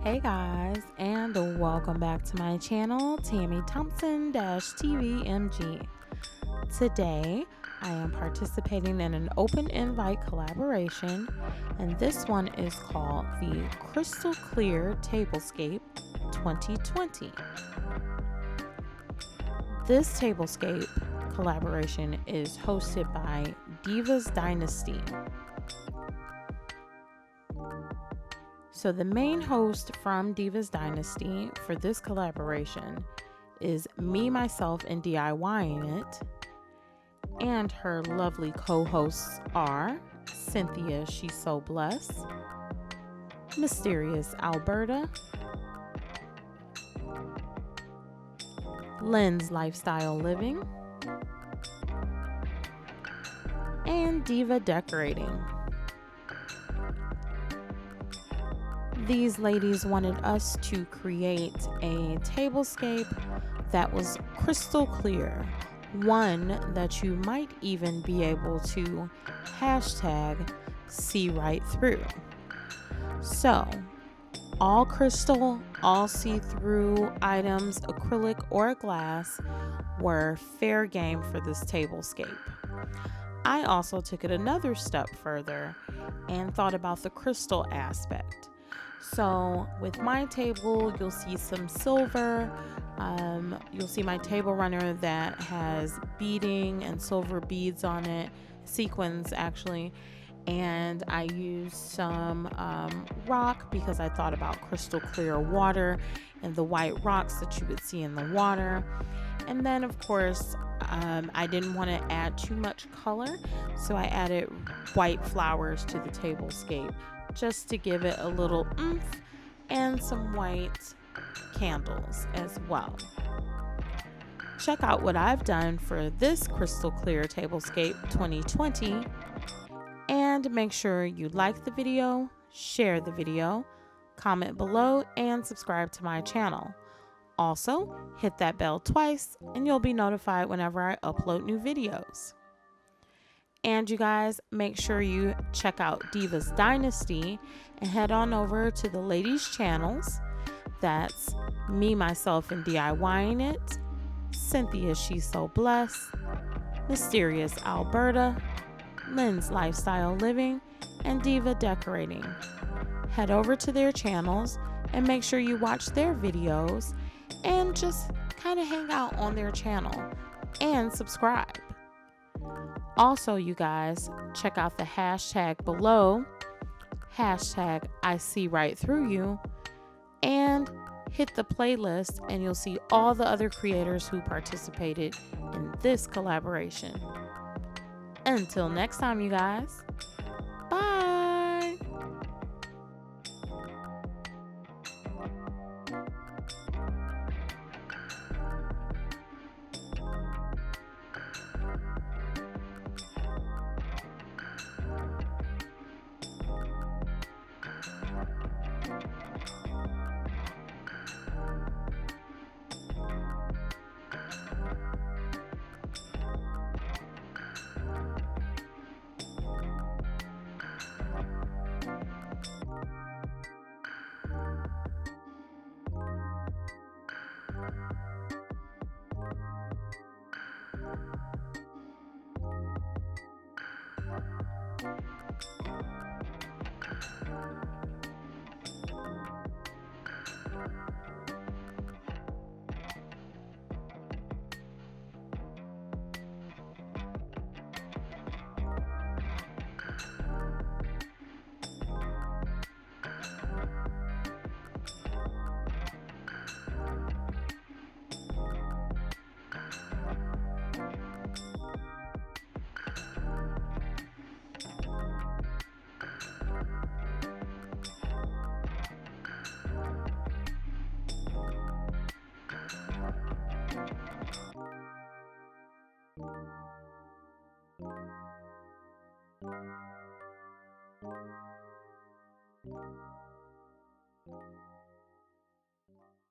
Hey guys, and welcome back to my channel, Tammy Thompson-TVMG. Today, I am participating in an open invite collaboration, and this one is called the Crystal Clear Tablescape 2020. This Tablescape collaboration is hosted by Diva's Dynasty. So the main host from Diva's Dynasty for this collaboration is me, myself, and DIYing it. And her lovely co-hosts are Cynthia Shesobless, Mysterious Alberta, Lynn's Lifestyle Living, and Diva Decorating. These ladies wanted us to create a tablescape that was crystal clear, one that you might even be able to hashtag see right through. So, all crystal, all see-through items, acrylic or glass, were fair game for this tablescape. I also took it another step further and thought about the crystal aspect. So with my table, you'll see some silver. You'll see my table runner that has beading and silver beads on it, sequins actually. And I used some rock because I thought about crystal clear water and the white rocks that you would see in the water. And then of course, I didn't want to add too much color, so I added white flowers to the tablescape, just to give it a little oomph, and some white candles as well. Check out what I've done for this Crystal Clear Tablescape 2020, and make sure you like the video, share the video, comment below, and subscribe to my channel. Also, hit that bell twice, and you'll be notified whenever I upload new videos. And you guys, make sure you check out Diva's Dynasty and head on over to the ladies' channels. That's me, myself, and DIYing it, Cynthia Shesobless, Mysterious Alberta, Lynn's Lifestyle Living, and Diva Decorating. Head over to their channels and make sure you watch their videos and just kind of hang out on their channel and subscribe. Also, you guys, check out the hashtag below, hashtag I see right through you, and hit the playlist and you'll see all the other creators who participated in this collaboration. Until next time, you guys, bye! Thank you.